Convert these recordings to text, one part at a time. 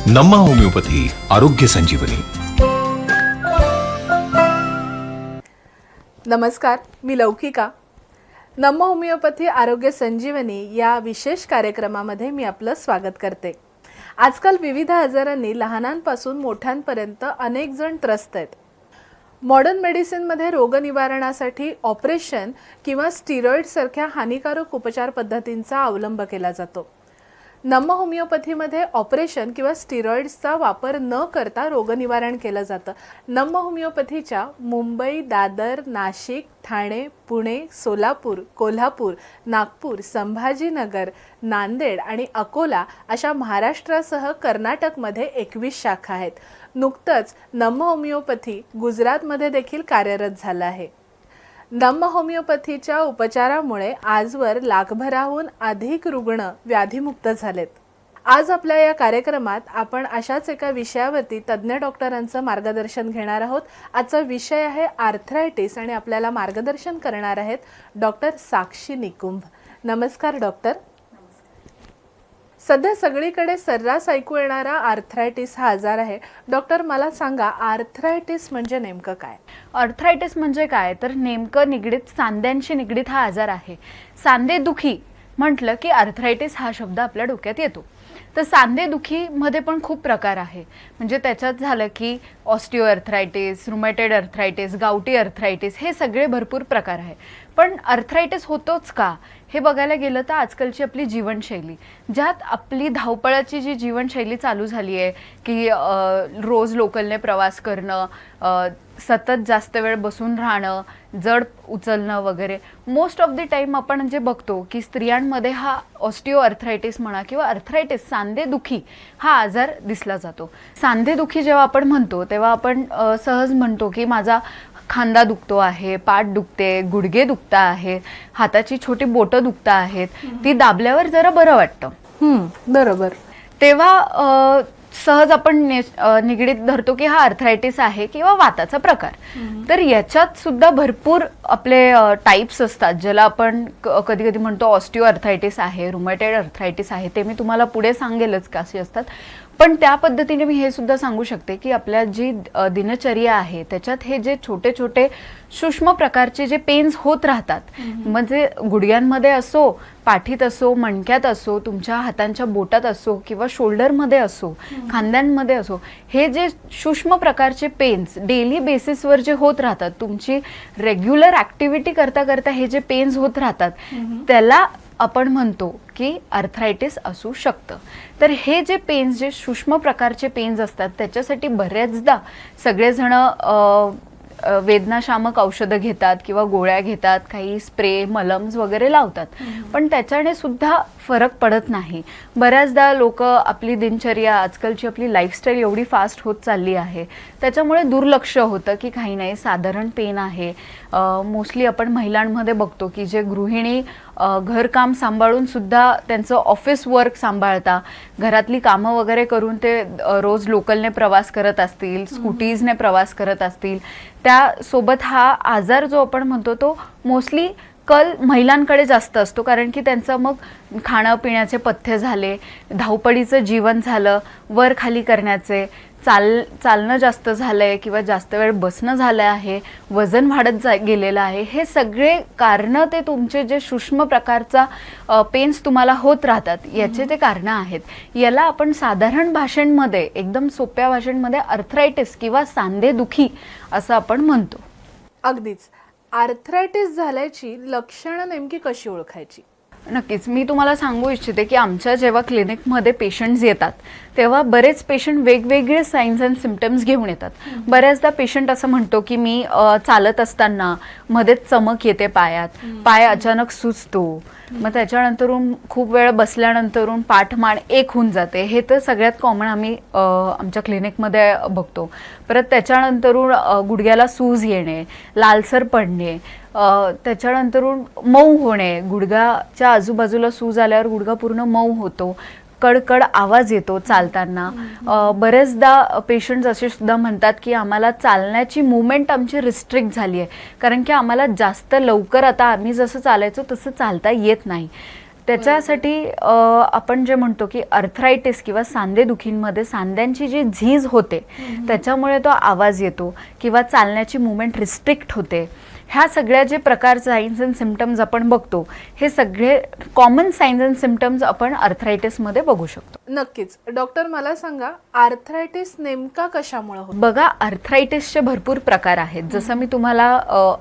नम्मा homeopathy आरोग्य संजीवनी. नमस्कार, मी लौकिका. नम्मा homeopathy आरोग्य संजीवनी या विशेष कार्यक्रमामध्ये मी आपलं स्वागत करते. आजकाल विविध आजारांनी लहानांपासून मोठ्यांपर्यंत अनेक जण त्रस्त आहेत. मॉडर्न मेडिसिनमध्ये रोगनिवारणासाठी ऑपरेशन किंवा स्टिरॉइडसारख्या हानिकारक उपचार पद्धतींचा अवलंब केला जातो. नम्मा होमिओपॅथीमध्ये ऑपरेशन किंवा स्टिरॉइड्सचा वापर न करता रोगनिवारण केलं जातं. नम्मा होमिओपॅथीच्या मुंबई, दादर, नाशिक, ठाणे, पुणे, सोलापूर, कोल्हापूर, नागपूर, संभाजीनगर, नांदेड आणि अकोला अशा महाराष्ट्रासह कर्नाटकमध्ये 21 शाखा आहेत. नुकतंच नम्मा होमिओपॅथी गुजरातमध्ये देखील कार्यरत झालं आहे. नम्मा होमिओपॅथीच्या उपचारामुळे आजवर लाखभराहून अधिक रुग्ण व्याधीमुक्त झालेत. आज आपल्या या कार्यक्रमात आपण अशाच एका विषयावरती तज्ज्ञ डॉक्टरांचं मार्गदर्शन घेणार आहोत. आजचा विषय आहे आर्थरायटिस आणि आपल्याला मार्गदर्शन करणार आहेत डॉक्टर साक्षी निकुंभ. नमस्कार डॉक्टर. सध्या सगळीकडे सर्रास ऐकू येणारा आर्थरायटिस हा आजार आहे. डॉक्टर, मला सांगा, आर्थरायटिस म्हणजे नेमकं काय? आर्थरायटिस म्हणजे काय तर नेमकं निगडीत सांध्यांशी निगडीत हा आजार आहे. सांधेदुखी म्हटलं की आर्थरायटिस हा शब्द आपल्या डोक्यात येतो. तर सांधेदुखीमध्ये पण खूप प्रकार आहे. म्हणजे त्याच्यात झालं की ऑस्टिओ आर्थरायटिस, रुमॅटॉइड आर्थरायटिस, गावठी आर्थरायटिस, हे सगळे भरपूर प्रकार आहे. पण आर्थरायटिस होतोच का हे बघायला गेलं तर आजकालची आपली जीवनशैली, ज्यात आपली धावपळाची जी जीवनशैली चालू झाली आहे की रोज लोकलने प्रवास करणं, सतत जास्त वेळ बसून राहणं, जड उचलणं वगैरे, मोस्ट ऑफ द टाईम आपण जे बघतो की स्त्रियांमध्ये हा ऑस्टिओ आर्थरायटिस म्हणा किंवा आर्थरायटिस सांधेदुखी हा आजार दिसला जातो. सांधेदुखी जेव्हा आपण म्हणतो तेव्हा आपण सहज म्हणतो की माझा खांदा दुखतो आहे, पाठ दुखते, गुडघे दुखता आहेत, हाताची छोटी बोटं दुखता आहेत, ती दाबल्यावर जरा बरं वाटतं. बरोबर. तेव्हा सहज आपण निगडीत धरतो की हा आर्थरायटिस आहे किंवा वाताचा प्रकार. तर याच्यात सुद्धा भरपूर आपले टाईप्स असतात, ज्याला आपण कधी कधी म्हणतो ऑस्टिओ आर्थरायटिस आहे, रुमॅटॉइड आर्थरायटिस आहे. ते मी तुम्हाला पुढे सांगेलच कसे असतात. पण त्या पद्धतीने मी हे सुद्धा सांगू शकते की आपल्या जी दिनचर्या आहे त्याच्यात हे जे छोटे छोटे सूक्ष्म प्रकारचे जे पेन्स होत राहतात, म्हणजे गुडघ्यांमध्ये असो, पाठीत असो, मणक्यात असो, तुमच्या हातांच्या बोटात असो किंवा शोल्डरमध्ये असो, खांद्यांमध्ये असो, हे जे सूक्ष्म प्रकारचे पेन्स डेली बेसिसवर जे होत राहतात, तुमची रेग्युलर ॲक्टिव्हिटी करता करता हे जे पेन्स होत राहतात, त्याला आपण म्हणतो की आर्थरायटिस असू शकतं. तर हे जे पेन्स, जे सूक्ष्म प्रकारचे पेन्स असतात, त्याच्यासाठी बऱ्याचदा सगळेजण वेदनाशामक औषधं घेतात किंवा गोळ्या घेतात, काही स्प्रे, मलम्स वगैरे लावतात. पण त्याच्याने सुद्धा फरक पडत नाही. बऱ्याचदा लोक आपली दिनचर्या, आजकालची आपली लाईफस्टाईल एवढी फास्ट होत चालली आहे, त्याच्यामुळे दुर्लक्ष होतं की काही नाही, साधारण पेन आहे. मोस्टली आपण महिलांमध्ये बघतो की जे गृहिणी घरकाम सांभाळून सुद्धा त्यांचं ऑफिस वर्क सांभाळता, घरातली कामं वगैरे करून ते रोज लोकलने प्रवास करत असतील, स्कूटीजने प्रवास करत असतील, त्यासोबत हा आजार जो आपण म्हणतो तो मोस्टली कल महिलांकडे जास्त असतो. कारण की त्यांचं मग खाणं पिण्याचे पथ्य झाले, धावपळीचं जीवन झालं, वर खाली करण्याचे, चालणं जास्त झालंय किंवा जास्त वेळ बसणं झालं आहे, वजन वाढत गेलेलं आहे. हे सगळे कारणं, ते तुमचे जे सूक्ष्म प्रकारचा पेन्स तुम्हाला होत राहतात याचे ते कारणं आहेत. याला आपण साधारण भाषेमध्ये, एकदम सोप्या भाषेमध्ये आर्थरायटिस किंवा सांधेदुखी असं आपण म्हणतो. अगदीच. आर्थरायटिस झाल्याची लक्षणं नेमकी कशी ओळखायची? नक्कीच. मी तुम्हाला सांगू इच्छिते की आमच्या जेव्हा क्लिनिकमध्ये पेशंट्स येतात तेव्हा बरेच पेशंट वेगवेगळे साईन्स अँड सिम्पटम्स घेऊन येतात. बऱ्याचदा पेशंट असं म्हणतो की मी चालत असताना मध्येच चमक येते पायात, पाय अचानक सुजतो, मग त्याच्यानंतरून खूप वेळ बसल्यानंतरून पाठमान एक होऊन जाते. हे तर सगळ्यात कॉमन आम्ही आमच्या क्लिनिकमध्ये बघतो. परत त्याच्यानंतरून गुडघ्याला सूज येणे, लालसर पडणे, त्याच्यानंतरून मऊ होणे, गुडघ्याच्या आजूबाजूला सूज आल्यावर गुडघा पूर्ण मऊ होतो, कडकड आवाज येतो चालताना. बरेचदा पेशंट्स असे सुद्धा म्हणतात की आम्हाला चालण्याची मूवमेंट आमची रिस्ट्रिक्ट झाली आहे, कारण की आम्हाला जास्त लवकर आता आम्ही जसं चालायचो तसं चालता येत नाही. त्याच्यासाठी आपण जे म्हणतो की अर्थरायटिस किंवा सांधेदुखींमध्ये सांध्यांची जी झीज होते त्याच्यामुळे तो आवाज येतो किंवा चालण्याची मुवमेंट रिस्ट्रिक्ट होते. ह्या सगळ्या जे प्रकार सायन्स अँड सिम्पटम्स आपण बघतो हे सगळे कॉमन सायन्स अँड सिम्पटम्स आपण अर्थरायटिसमध्ये बघू शकतो. नक्कीच. डॉक्टर मला सांगा, आर्थरायटिस नेमका कशामुळे होतो? बघा, अर्थरायटिसचे भरपूर प्रकार आहेत. जसं मी तुम्हाला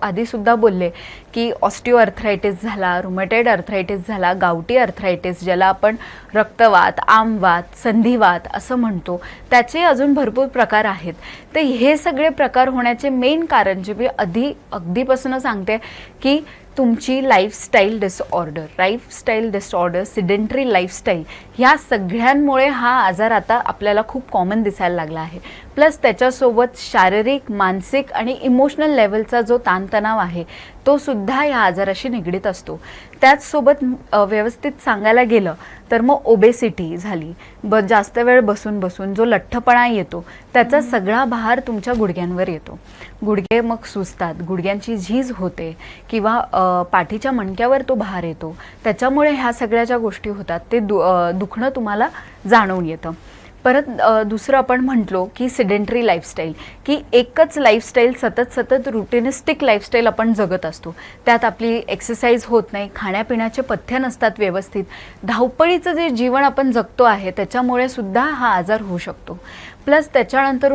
आधी सुद्धा बोलले की ऑस्टिओ अर्थरायटिस झाला, रुमॅटॉइड अर्थरायटिस झाला, गावठी अर्थरायटिस ज्याला आपण रक्तवात, आमवात, संधिवात असं म्हणतो, त्याचे अजून भरपूर प्रकार आहेत. तर हे सगळे प्रकार होण्याचे मेन कारण जे मी अगदीपासून सांगते की तुमची लाईफस्टाईल डिसऑर्डर, सिडेंटरी लाईफस्टाईल, ह्या सगळ्यांमुळे हा आजार आता आपल्याला खूप कॉमन दिसायला लागला आहे. प्लस त्याच्यासोबत शारीरिक, मानसिक आणि इमोशनल लेवलचा जो ताणतणाव आहे तो सुद्धा या आजाराशी निगडीत असतो. त्याचसोबत व्यवस्थित सांगायला गेलं तर मग ओबेसिटी झाली, जास्त वेळ बसून बसून जो लठ्ठपणा येतो त्याचा सगळा भार तुमच्या गुडघ्यांवर येतो. गुडघे मग सुजतात, गुडघ्यांची झीज होते किंवा पाठीच्या मणक्यावर तो भार येतो. त्याच्यामुळे ह्या सगळ्या ज्या गोष्टी होतात ते दुखणं तुम्हाला जाणवून येतं. परत दुसरं आपण म्हटलो की सिडेंटरी लाईफस्टाईल, की एकच लाईफस्टाईल सतत रुटिनिस्टिक लाईफस्टाईल आपण जगत असतो. त्यात आपली एक्सरसाइज होत नाही, खाण्यापिण्याचे पथ्य नसतात व्यवस्थित, धावपळीचं जे जीवन आपण जगतो आहे त्याच्यामुळे सुद्धा हा आजार होऊ शकतो. प्लस त्याच्यानंतर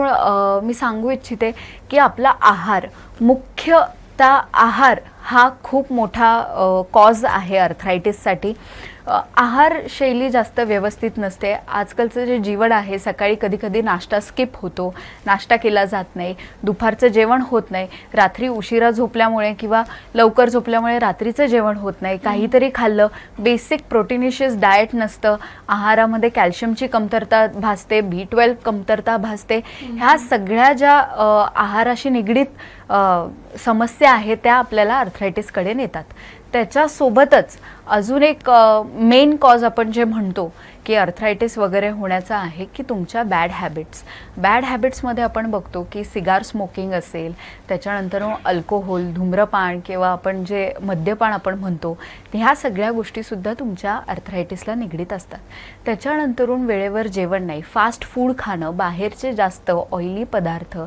मी सांगू इच्छिते की आपला आहार, मुख्यतः आहार हा खूप मोठा कॉज आहे अर्थरायटिससाठी. आहारशैली जास्त व्यवस्थित नसते. आजकालचं जे जीवन आहे, सकाळी कधी नाश्ता स्किप होतो, नाश्ता केला जात नाही, दुपारचं जेवण होत नाही, रात्री उशिरा झोपल्यामुळे किंवा लवकर झोपल्यामुळे रात्रीचं जेवण होत नाही, काहीतरी खाल्लं, बेसिक प्रोटीनिशियस डाएट नसतं, आहारामध्ये कॅल्शियमची कमतरता भासते, B12 कमतरता भासते. ह्या सगळ्या ज्या आहाराशी निगडीत समस्या आहेत त्या आपल्याला अर्थरायटिसकडे नेतात. त्याच्यासोबतच अजून एक मेन कॉज आपण जे म्हणतो की अर्थरायटिस वगैरे होण्याचा आहे की तुमच्या बॅड हॅबिट्समध्ये आपण बघतो की सिगार स्मोकिंग असेल, त्याच्यानंतर अल्कोहोल, धूम्रपान किंवा आपण जे मद्यपान आपण म्हणतो, ह्या सगळ्या गोष्टीसुद्धा तुमच्या अर्थरायटिसला निगडीत असतात. त्याच्यानंतरून वेळेवर जेवण नाही, फास्ट फूड खाणं, बाहेरचे जास्त ऑइली पदार्थ,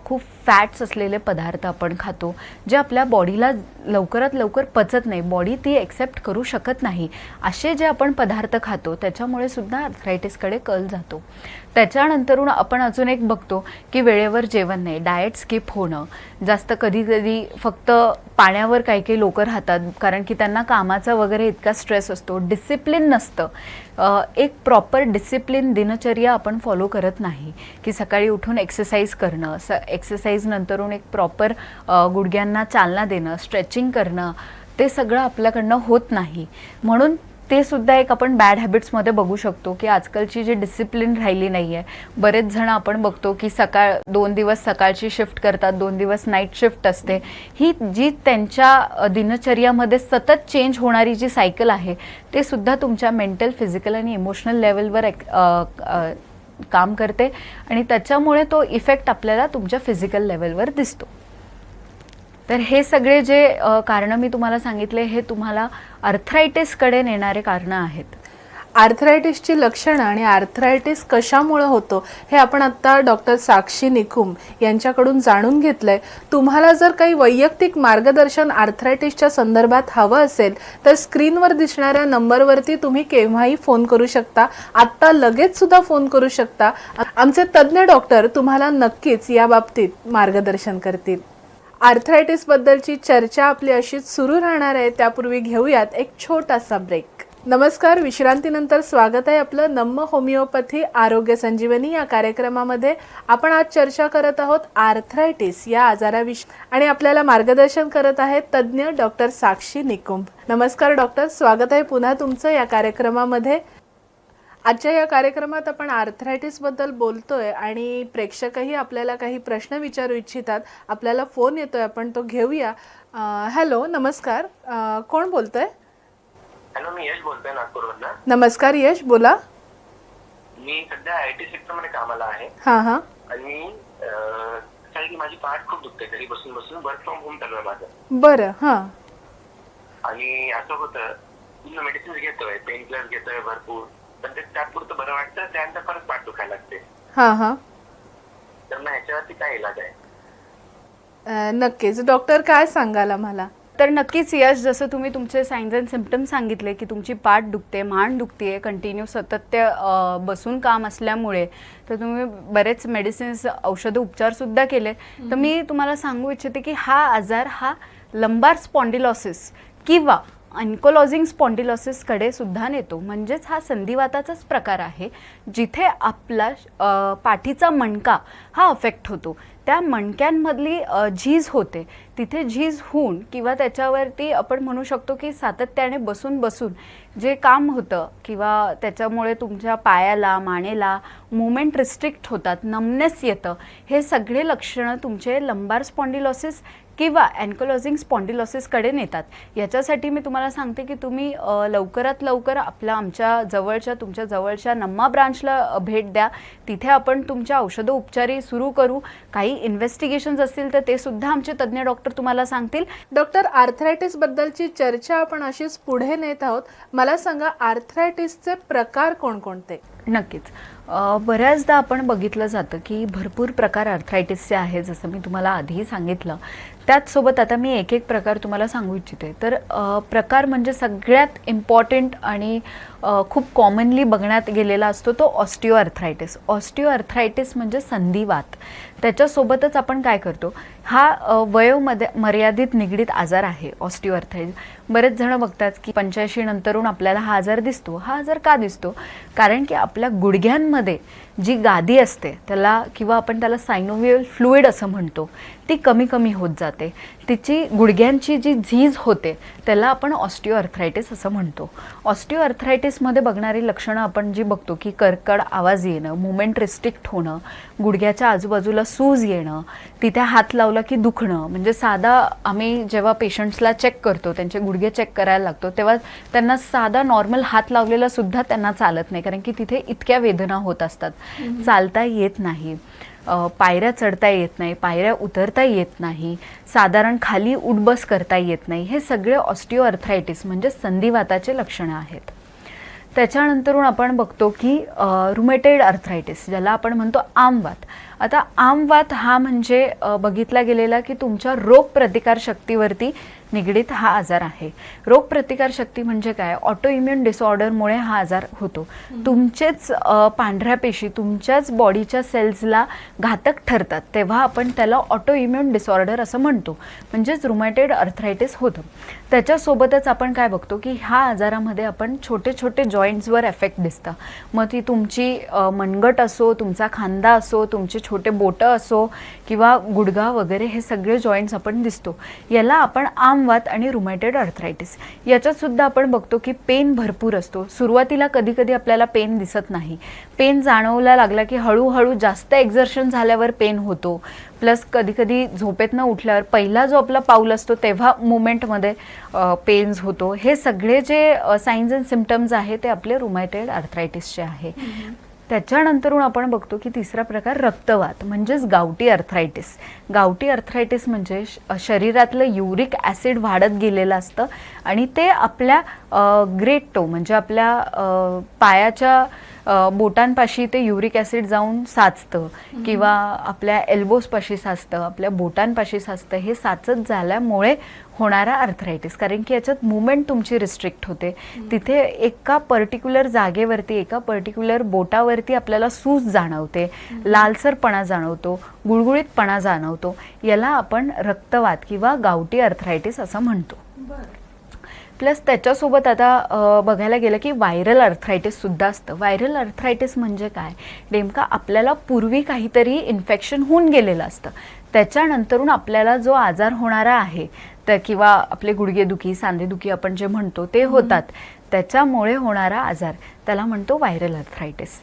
खूप फॅट्स असलेले पदार्थ आपण खातो जे आपल्या बॉडीला लवकरात लवकर पचत नाही, बॉडी ती एक्सेप्ट करू शकत नाही, असे जे आपण पदार्थ खातो त्याच्यामुळे सुद्धा अर्थरायटिसकडे कल जातो. त्याच्यानंतरून आपण अजून एक बघतो की वेळेवर जेवण नाही, डाएट स्किप होणं, जास्त कधी फक्त पाण्यावर काही लोक राहतात कारण की त्यांना कामाचा वगैरे इतका स्ट्रेस असतो, डिसिप्लिन नसतं, एक प्रॉपर डिसिप्लिन दिनचर्या आपण फॉलो करत नाही की सकाळी उठून एक्सरसाइज करणं, एक्सरसाइज नंतरून एक प्रॉपर गुडघ्यांना चालना देणं, स्ट्रेचिंग करणं, ते सगळं आपल्याकडनं होत नाही. म्हणून ते सुद्धा एक आपण बॅड हॅबिट्समध्ये बघू शकतो की आजकालची जी डिसिप्लिन राहिली नाही आहे. बरेच जण आपण बघतो की 2 दिवस सकाळची शिफ्ट करतात, 2 दिवस नाईट शिफ्ट असते. ही जी त्यांच्या दिनचर्यामध्ये सतत चेंज होणारी जी सायकल आहे ते सुद्धा तुमच्या मेंटल, फिजिकल आणि इमोशनल लेवलवर काम करते आणि त्याच्यामुळे तो इफेक्ट आपल्याला तुमच्या फिजिकल लेवलवर दिसतो. तर हे सगळे जे कारणं मी तुम्हाला सांगितले हे तुम्हाला अर्थरायटिसकडे नेणारे कारणं आहेत. आर्थरायटिसची लक्षणं आणि आर्थरायटिस कशामुळे होतो हे आपण आता डॉक्टर साक्षी निकुम यांच्याकडून जाणून घेतलंय. तुम्हाला जर काही वैयक्तिक मार्गदर्शन आर्थरायटिसच्या संदर्भात हवं असेल तर स्क्रीनवर दिसणाऱ्या नंबरवरती तुम्ही केव्हाही फोन करू शकता, आत्ता लगेच सुद्धा फोन करू शकता. आमचे तज्ज्ञ डॉक्टर तुम्हाला नक्कीच या बाबतीत मार्गदर्शन करतील. आर्थरायटिस बद्दलची चर्चा आपली अशीच सुरू राहणार आहे. त्यापूर्वी घेऊयात एक छोटासा ब्रेक. नमस्कार, विश्रांतीनंतर स्वागत आहे आपलं नम्म होमिओपॅथी आरोग्य संजीवनी या कार्यक्रमामध्ये. आपण आज चर्चा करत आहोत आर्थरायटिस या आजाराविषयी आणि आपल्याला मार्गदर्शन करत आहेत तज्ज्ञ डॉक्टर साक्षी निकुंभ. नमस्कार डॉक्टर, स्वागत आहे पुन्हा तुमचं या कार्यक्रमामध्ये. आजच्या या कार्यक्रमात आपण आर्थरायटिसबद्दल बोलतोय आणि प्रेक्षकही आपल्याला काही प्रश्न विचारू इच्छितात. आपल्याला फोन येतोय, आपण तो घेऊया. हॅलो, नमस्कार, कोण बोलतोय? हॅलो, मी यश बोलतोय नागपूरवरून. नमस्कार यश, बोला. मी सध्या IT सेक्टर मध्ये कामाला आहे. हां. आणि की माझी पाठ खूप दुखते, घरी बसून वर्क फ्रॉम होम चालू आहे माझं. बरं. हां. आणि असं होतं मेडिसिन घेतोय, पेन किलर घेतोय भरपूर, पण ते तात्पुरतं बरं वाटतं, त्यानंतर परत पाठ दुखायला लागते. हां हां. तर मग ह्याच्यावरती काय इलाज आहे? नक्कीच डॉक्टर काय सांगाल आम्हाला? तर नक्कीच यश, जसं तुम्ही तुमचे सायन्स अँड सिम्पटम्स सांगितले की तुमची पाठ दुखते, मान दुखते, कंटिन्यू सतत ते बसून काम असल्यामुळे, तर तुम्ही बरेच मेडिसिन्स, औषधं, उपचारसुद्धा केले. तर मी तुम्हाला सांगू इच्छिते की हा आजार हा लंबार स्पॉन्डिलॉसिस किंवा अँकोलॉजिंग स्पॉन्डिलॉसिसकडे सुद्धा नेतो. म्हणजेच हा संधिवाताचाच प्रकार आहे, जिथे आपला पाठीचा मणका हा अफेक्ट होतो. त्या मणक्यांमधली झीज होते, तिथे झीज होऊन किंवा त्याच्यावरती आपण म्हणू शकतो की सातत्याने बसून बसून जे काम होतं किंवा त्याच्यामुळे तुमच्या पायाला, मानेला मूवमेंट रिस्ट्रिक्ट होतात, नमनेस येतं, हे सगळे लक्षणं तुमचे लंबार स्पॉन्डिलॉसिस किंवा अँकोलॉजिंग स्पॉन्डिलॉसिसकडे नेतात. याच्यासाठी मी तुम्हाला सांगते की तुम्ही लवकरात लवकर आमच्या जवळच्या, तुमच्या जवळच्या नम्मा ब्रांचला भेट द्या. तिथे आपण तुमच्या औषधं उपचारी सुरू करू. काही इन्व्हेस्टिगेशन्स असतील तर ते सुद्धा आमचे तज्ज्ञ डॉक्टर तुम्हाला सांगतील. डॉक्टर, आर्थरायटिस बद्दलची चर्चा आपण अशीच पुढे नेत आहोत. मला सांगा, आर्थरायटिसचे प्रकार कोणकोणते? नक्कीच. बऱ्याचदा आपण बघितलं जातं की भरपूर प्रकार आर्थरायटिसचे आहे, जसं मी तुम्हाला आधीही सांगितलं. त्याचसोबत आता मी एक एक प्रकार तुम्हाला सांगू इच्छिते. तर प्रकार म्हणजे सगळ्यात इम्पॉर्टंट आणि खूप कॉमनली बघण्यात गेलेला असतो तो ऑस्टिओआर्थरायटिस. ऑस्टिओआर्थरायटिस म्हणजे संधिवात. त्याच्यासोबतच आपण काय करतो, हा मर्यादित निगडीत आजार आहे ऑस्टिओआर्थरायटिस. बरेच जण बघतात की 85 नंतरून आपल्याला हा आजार दिसतो. हा आजार का दिसतो? कारण की आपल्या गुडघ्यांमध्ये जी गादी असते त्याला, किंवा आपण त्याला सायनोव्हियल फ्लुइड असं म्हणतो, ती कमी कमी होत जाते. तिची गुडघ्यांची जी झीज होते त्याला आपण ऑस्टिओआर्थरायटिस असं म्हणतो. ऑस्टिओआर्थरायटिसमध्ये बघणारी लक्षणं आपण जी बघतो की कर्कड आवाज येणं, मुवमेंट रिस्ट्रिक्ट होणं, गुडघ्याच्या आजूबाजूला सूज येणं, तिथे हात लावला की दुखणं. म्हणजे साधा आम्ही जेव्हा पेशंट्सला चेक करतो, त्यांचे गुडघे चेक करायला लागतो, तेव्हा त्यांना साधा नॉर्मल हात लावलेला सुद्धा त्यांना चालत नाही, कारण की तिथे इतक्या वेदना होत असतात. चालता येत नाही, पायऱ्या चढता येत नाही, पायऱ्या उतरता येत नाही, साधारण खाली उठबस करता येत नाही. हे सगळे ऑस्टिओआर्थरायटिस म्हणजे संधिवाताचे लक्षणं आहेत. त्याच्यानंतरून आपण बघतो की रुमेटेड आर्थरायटिस, ज्याला आपण म्हणतो आमवात. आता आमवात हा म्हणजे बघितला गेलेला की तुमच्या रोगप्रतिकारशक्तीवरती निगडीत हा आजार आहे. रोगप्रतिकारशक्ती म्हणजे काय? ऑटो इम्युन डिसऑर्डरमुळे हा आजार होतो. तुमचेच पांढऱ्या पेशी तुमच्याच बॉडीच्या सेल्सला घातक ठरतात, तेव्हा आपण त्याला ऑटो इम्युन डिसऑर्डर असं म्हणतो, म्हणजेच रुमॅटेड आर्थरायटिस होतं. त्याच्यासोबतच आपण काय बघतो की ह्या आजारामध्ये आपण छोटे छोटे जॉईंट्सवर एफेक्ट दिसतं. मग ती तुमची मनगट असो, तुमचा खांदा असो, तुमचे छोटे बोटं असो किंवा गुडघा वगैरे, हे सगळे जॉईंट्स आपण दिसतो. याला आपण आमवात आणि रुमॅटेड आर्थरायटिस. याच्यात सुद्धा आपण बघतो की पेन भरपूर असतो. सुरुवातीला कधी कधी आपल्याला पेन दिसत नाही, पेन जाणवला लागला की हळूहळू जास्त एक्झर्शन झाल्यावर पेन होतो. प्लस कधी कधी झोपेतनं उठल्यावर पहिला जो आपला पाऊल असतो तेव्हा मुवमेंटमध्ये पेन्स होतो. हे सगळे जे साईन्स अँड सिम्पटम्स आहे ते आपले रुमॅटेड आर्थरायटिसचे आहे. त्याच्यानंतरून आपण बघतो की तिसरा प्रकार रक्तवात म्हणजेच गावठी आर्थरायटिस. गावठी आर्थरायटिस म्हणजे शरीरातलं युरिक ॲसिड वाढत गेलेलं असतं आणि ते आपल्या ग्रेट टो म्हणजे आपल्या पायाच्या बोटांपाशी ते युरिक ॲसिड जाऊन साचतं किंवा आपल्या एल्बोजपाशी साचतं, आपल्या बोटांपाशी साचतं. हे साचत झाल्यामुळे होणारा आर्थरायटिस, कारण की याच्यात मुवमेंट तुमची रिस्ट्रिक्ट होते. तिथे एका पर्टिक्युलर जागेवरती, एका पर्टिक्युलर बोटावरती आपल्याला सूज जाणवते, लालसरपणा जाणवतो, गुळगुळीतपणा जाणवतो. याला आपण रक्तवात किंवा गावठी आर्थरायटिस असं म्हणतो. प्लस त्याच्यासोबत आता बघायला गेलं की व्हायरल आर्थरायटिस सुद्धा असतं. व्हायरल आर्थरायटिस म्हणजे काय? नेमका आपल्याला पूर्वी काहीतरी इन्फेक्शन होऊन गेलेलं असतं, त्याच्यानंतरून आपल्याला जो आजार होणारा आहे तर किंवा आपले गुडघेदुखी, सांधेदुखी आपण जे म्हणतो ते होतात, त्याच्यामुळे होणारा आजार त्याला म्हणतो व्हायरल आर्थरायटिस.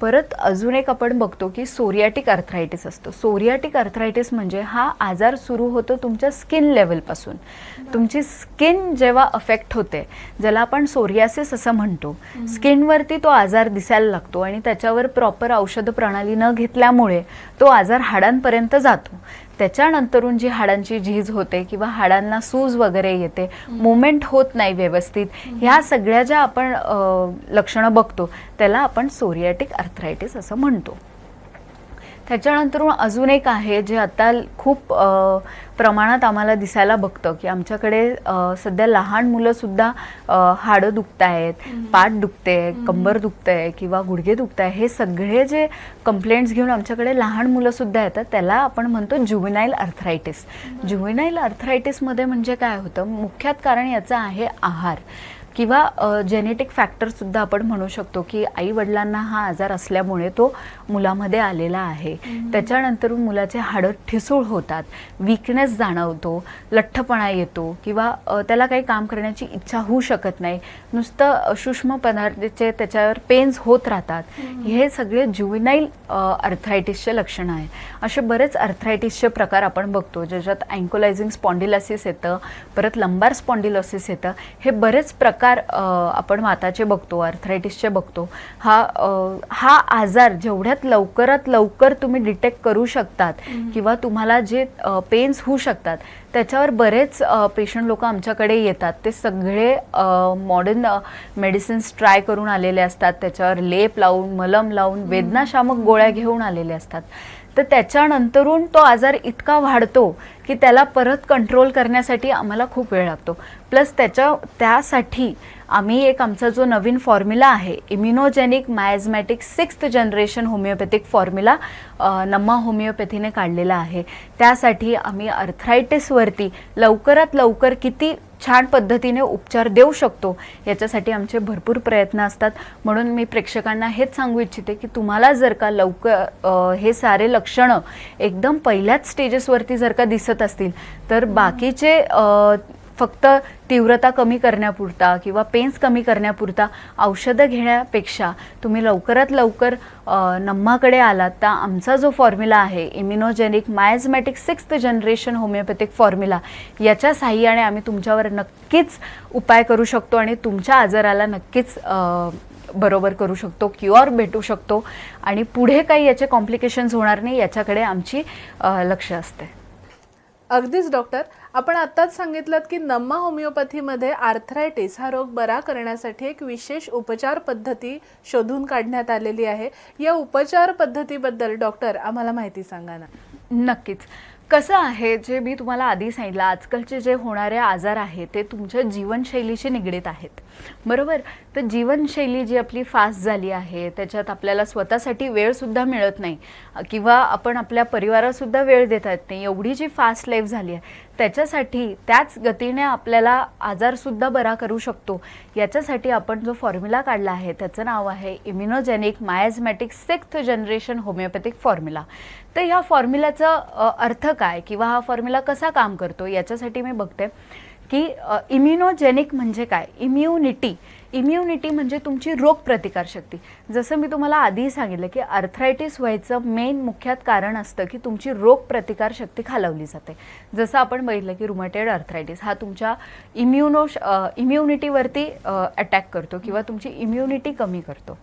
परत अजून एक आपण बघतो की सोरियाटिक आर्थरायटिस असतो. सोरियाटिक आर्थरायटिस म्हणजे हा आजार सुरू होतो तुमच्या स्किन लेवलपासून. तुमची स्किन जेव्हा अफेक्ट होते, ज्याला आपण सोरियासिस असं म्हणतो, स्किनवरती तो आजार दिसायला लागतो आणि त्याच्यावर प्रॉपर औषध प्रणाली न घेतल्यामुळे तो आजार हाडांपर्यंत जातो. त्याच्यानंतरून जी हाडांची झीज होते किंवा हाडांना सूज वगैरे येते, मुवमेंट होत नाही व्यवस्थित, ह्या सगळ्या ज्या आपण लक्षणं बघतो त्याला आपण सोरियाटिक आर्थरायटिस असं म्हणतो. त्याच्यानंतर अजून एक आहे जे आता खूप प्रमाणात आम्हाला दिसायला बघतं की आमच्याकडे सध्या लहान मुलंसुद्धा हाडं दुखत आहेत, पाठ दुखते, कंबर दुखते किंवा गुडघे दुखत आहे, हे सगळे जे कंप्लेंट्स घेऊन आमच्याकडे लहान मुलंसुद्धा येतात त्याला आपण म्हणतो ज्युव्हेनाईल आर्थरायटिस. ज्युव्हेनाईल आर्थरायटिसमध्ये म्हणजे काय होतं, मुख्यत कारण याचं आहे आहार किंवा जेनेटिक फॅक्टरसुद्धा आपण म्हणू शकतो की आई वडिलांना हा आजार असल्यामुळे तो मुलामध्ये आलेला आहे. त्याच्यानंतर मुलाचे हाडं ठिसूळ होतात, वीकनेस जाणवतो, लठ्ठपणा येतो किंवा त्याला काही काम करण्याची इच्छा होऊ शकत नाही, नुसतं सूक्ष्म पदार्थाचे त्याच्यावर पेन्स होत राहतात. हे सगळे ज्युव्हेनाईल आर्थरायटिसचे लक्षणं आहे. असे बरेच आर्थरायटिसचे प्रकार आपण बघतो ज्याच्यात अँकोलायझिंग स्पॉन्डिलोसिस येतं, परत लंबार स्पॉन्डिलोसिस येतं. हे बरेच प्रकार आपण वाताचे बघतो, आर्थरायटिसचे बघतो. हा आजार जेवढ्यात लवकरात लवकर तुम्ही डिटेक्ट करू शकतात किंवा तुम्हाला जे पेन्स होऊ शकतात त्याच्यावर बरेच पेशंट लोक आमच्याकडे येतात. ते सगळे मॉडर्न मेडिसिन्स ट्राय करून आलेले असतात, त्याच्यावर लेप लावून, मलम लावून, वेदनाशामक गोळ्या घेऊन आलेले असतात. तर त्याच्यानंतरून तो आजार इतका वाढतो की त्याला परत कंट्रोल करण्यासाठी आम्हाला खूप वेळ लागतो. प्लस त्यासाठी आम्ही एक आमचा जो नवीन फॉर्म्युला आहे, immunogenic miasmatic 6th generation homeopathic formula नम्मा होमिओपॅथीने काढलेला आहे. त्यासाठी आम्ही आर्थरायटिसवरती लवकरात लवकर किती छान पद्धतीने उपचार देऊ शकतो याच्यासाठी आमचे भरपूर प्रयत्न असतात. म्हणून मी प्रेक्षकांना हेच सांगू इच्छिते की तुम्हाला जर का लवकर हे सारे लक्षणं एकदम पहिल्याच स्टेजेसवरती जर का दिसत असतील तर बाकीचे फक्त तीव्रता कमी करण्यापुरता किंवा पेन्स कमी करण्यापुरता औषधं घेण्यापेक्षा तुम्ही लवकरात लवकर नम्माकडे आलात तर आमचा जो फॉर्म्युला आहे immunogenic miasmatic 6th generation homeopathic formula, याच्या साहाय्याने आम्ही तुमच्यावर नक्कीच उपाय करू शकतो आणि तुमच्या आजाराला नक्कीच बरोबर करू शकतो, क्युअर भेटू शकतो आणि पुढे काही याचे कॉम्प्लिकेशन्स होणार नाही याच्याकडे आमची लक्ष असते. अगदीच डॉक्टर, आपण आत्ताच सांगितलं की नम्मा होमिओपॅथीमध्ये आर्थरायटिस हा रोग बरा करण्यासाठी एक विशेष उपचार पद्धती शोधून काढण्यात आलेली आहे. या उपचार पद्धतीबद्दल डॉक्टर आम्हाला माहिती सांगा ना. नक्कीच. कसं आहे, जे मी तुम्हाला आधी सांगितलं, आजकालचे जे होणारे आजार आहेत ते तुमच्या जीवनशैलीशी निगडीत आहेत, बरोबर. तर जीवनशैली जी आपली फास्ट झाली आहे त्याच्यात आपल्याला स्वतःसाठी वेळसुद्धा मिळत नाही किंवा आपण आपल्या परिवारासुद्धा वेळ देता येत नाही, एवढी जी फास्ट लाईफ झाली आहे त्याच्यासाठी त्याच गतीने आपल्याला आजारसुद्धा बरा करू शकतो याच्यासाठी आपण जो फॉर्म्युला काढला आहे त्याचं नाव आहे immunogenic miasmatic 6th generation homeopathic formula. तर ह्या फॉर्म्युलाचा अर्थ काय किंवा हा फॉर्म्युला कसा काम करतो याच्यासाठी मी बघते की इम्युनोजेनिक म्हणजे काय. इम्युनिटी म्हणजे तुमची रोगप्रतिकारशक्ती. जसं मी तुम्हाला आधी सांगितलं की आर्थरायटिस व्हायचं मेन मुख्यात कारण असतं की तुमची रोगप्रतिकारशक्ती खालावली जाते. जसं आपण बघितलं की रुमॅटॉइड आर्थरायटिस हा तुमच्या इम्युनिटीवरती अटॅक करतो किंवा तुमची इम्युनिटी कमी करतो,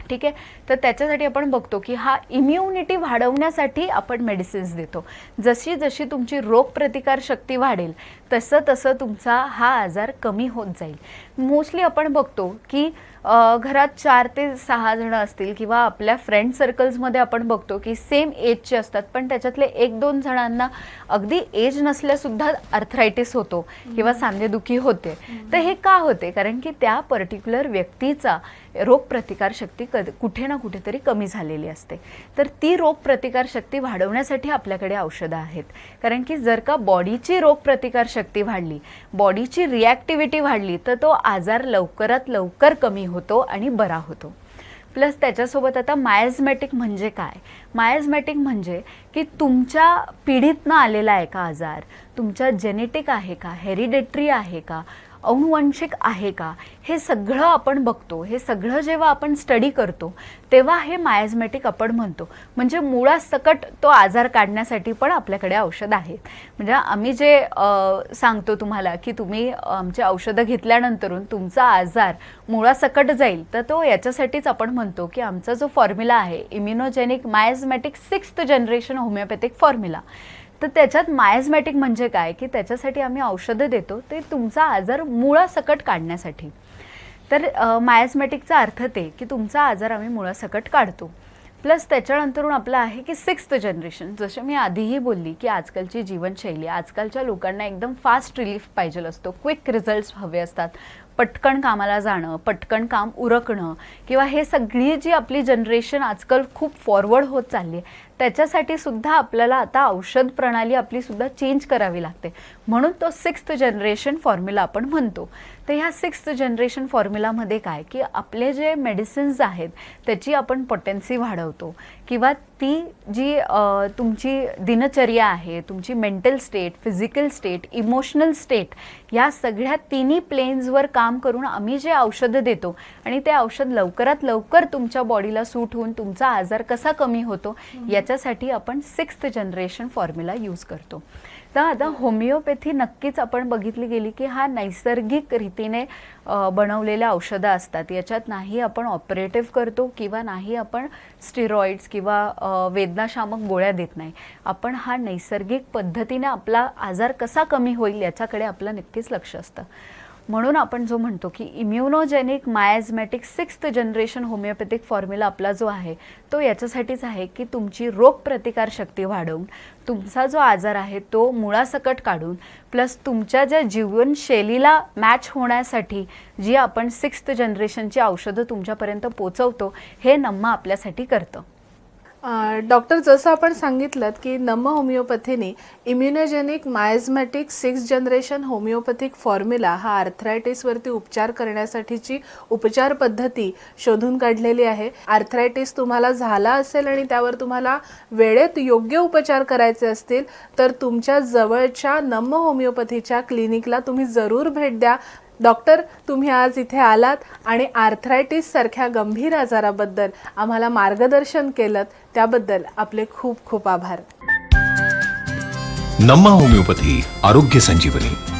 ठीक आहे. तर त्याच्यासाठी आपण बघतो की हा इम्युनिटी वाढवण्यासाठी आपण मेडिसिन्स देतो. जशी जशी तुमची रोगप्रतिकार शक्ती वाढेल तसं तसं तुमचा हा आजार कमी होत जाईल. मोस्टली आपण बघतो की घरात 4 ते 6 जण असतील किंवा आपल्या फ्रेंड सर्कल्समध्ये आपण बघतो की सेम एजचे असतात, पण त्याच्यातले 1-2 जणांना अगदी एज नसल्यासुद्धा आर्थरायटिस होतो किंवा सांधेदुखी होते. तर हे का होते? कारण की त्या पर्टिक्युलर व्यक्तीचा रोगप्रतिकार शक्ती कुठे ना कुठेतरी कमी झालेली असते. तर ती रोगप्रतिकार शक्ती वाढवण्यासाठी आपल्याकडे औषधं आहेत. कारण की जर का बॉडीची रोगप्रतिकार शक्ती वाढली, बॉडीची रिॲक्टिव्हिटी वाढली तर तो आजार लवकरात लवकर कमी होतो आणि बरा होतो. प्लस त्याच्यासोबत आता मायझमॅटिक म्हणजे काय. मायझमॅटिक म्हणजे की तुमच्या पिढीतनं आलेला आहे का आजार, तुमच्या जेनेटिक आहे का, हेरिडेटरी आहे का, अनुवंशिक आहे का, हे सगळं आपण बघतो. हे सगळं जेव्हा आपण स्टडी करतो तेव्हा हे मायझमॅटिक आपण म्हणतो. म्हणजे मुळासकट तो आजार काढण्यासाठी पण आपल्याकडे औषध आहेत. म्हणजे आम्ही जे सांगतो तुम्हाला की तुम्ही आमचे औषधं घेतल्यानंतरून तुमचा आजार मुळासकट जाईल, तर तो याच्यासाठीच आपण म्हणतो की आमचा जो फॉर्म्युला आहे immunogenic miasmatic 6th generation homeopathic formula, तर त्याच्यात मायाझमॅटिक म्हणजे काय, की त्याच्यासाठी आम्ही औषधं देतो ते तुमचा आजार मुळासकट काढण्यासाठी. तर मायाझमॅटिकचा अर्थ ते की तुमचा आजार आम्ही मुळासकट काढतो. प्लस त्याच्यानंतरून आपलं आहे की 6th जनरेशन. जसं मी आधीही बोलली की आजकालची जीवनशैली, आजकालच्या लोकांना एकदम फास्ट रिलीफ पाहिजे असतो, क्विक रिझल्ट्स हवे असतात, पटकन कामाला जाणं, पटकन काम उरकणं, किंवा हे सगळी जी आपली जनरेशन आजकाल खूप फॉरवर्ड होत चालली आहे त्याच्यासाठी सुद्धा आपल्याला आता औषध प्रणाली आपली सुद्धा चेंज करावी लागते. म्हणून तो 6th जनरेशन फॉर्म्युला आपण म्हणतो. तर ह्या 6th जनरेशन फॉर्म्युलामध्ये काय की आपले जे मेडिसिन्स आहेत त्याची आपण पोटेन्सी वाढवतो, किंवा ती जी तुमची दिनचर्या आहे, तुमची mental state, physical state, emotional state, या सगळ्या तिन्ही प्लेन्सवर काम करून आम्ही जे औषधं देतो आणि ते औषध लवकरात लवकर तुमच्या बॉडीला सूट होऊन तुमचा आजार कसा कमी होतो याच्यासाठी आपण 6th जनरेशन फॉर्म्युला यूज करतो. तर आता होमिओपॅथी नक्कीच आपण बघितली गेली की हा नैसर्गिक रीतीने बनवलेल्या औषधं असतात. याच्यात नाही आपण ऑपरेटिव्ह करतो किंवा नाही आपण स्टिरॉइड्स किंवा वेदनाशामक गोळ्या देत नाही. आपण हा नैसर्गिक पद्धतीने आपला आजार कसा कमी होईल याच्याकडे आपलं नक्कीच लक्ष असतं. म्हणून आपण जो म्हणतो की immunogenic miasmatic 6th generation homeopathic formula आपला जो आहे तो याच्यासाठीच आहे की तुमची रोगप्रतिकारशक्ती वाढवून तुमचा जो आजार आहे तो मुळासकट काढून, प्लस तुमच्या ज्या जीवनशैलीला मॅच होण्यासाठी जी आपण 6th जनरेशनची औषधं तुमच्यापर्यंत पोचवतो हे नम्मा आपल्यासाठी करतं. डॉक्टर, जसं आपण सांगितलं की नम्मा होमिओपॅथीने immunogenic miasmatic 6th generation homeopathic formula हा आर्थरायटिसवरती उपचार करण्यासाठीची उपचार पद्धती शोधून काढलेली आहे. आर्थरायटिस तुम्हाला झाला असेल आणि त्यावर तुम्हाला वेळेत योग्य उपचार करायचे असतील तर तुमच्या जवळच्या नम्मा होमिओपॅथीच्या क्लिनिकला तुम्ही जरूर भेट द्या. डॉक्टर, तुम्ही आज इथे आलात आणि आर्थरायटिस सारख्या गंभीर आजाराबद्दल आम्हाला मार्गदर्शन केलं त्याबद्दल आपले खूप खूप आभार. नम्मा होमिओपॅथी आरोग्य संजीवनी.